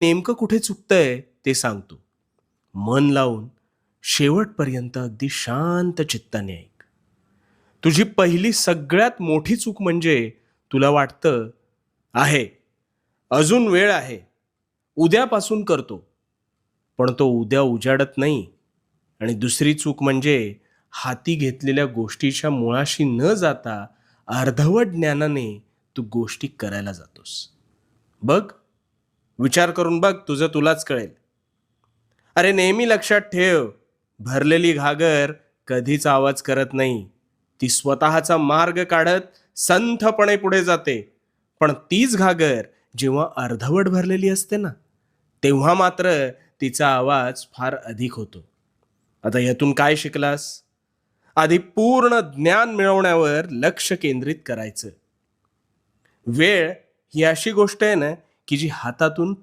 नेमकं कुठे चुकतंय ते सांगतो. मन लावून शेवटपर्यंत अगदी शांत चित्ताने ऐक. तुझी पहिली सगळ्यात मोठी चूक म्हणजे तुला वाटतं आहे, अजून वेळ आहे, उद्यापासून करतो. पण तो उद्या उजाडत नाही. आणि दुसरी चूक म्हणजे हाती घेतलेल्या गोष्टीच्या मुळाशी न जाता अर्धवट ज्ञानाने तू गोष्टी करायला जातोस. बघ, विचार करून बघ, तुझं तुलाच कळेल. अरे नेहमी लक्षात ठेव, भरलेली घागर कधीच आवाज करत नाही. ती स्वतःचा मार्ग काढत संथपणे पुढे जाते. पण तीच घागर जेव्हा अर्धवट भरलेली असते ना, तेव्हा मात्र तिचा आवाज फार अधिक होतो. आता यातून काय शिकलास? आधी पूर्ण ज्ञान मिळवण्यावर लक्ष केंद्रित करायचं. वेळ ही अशी गोष्ट आहे ना, की जी हातातून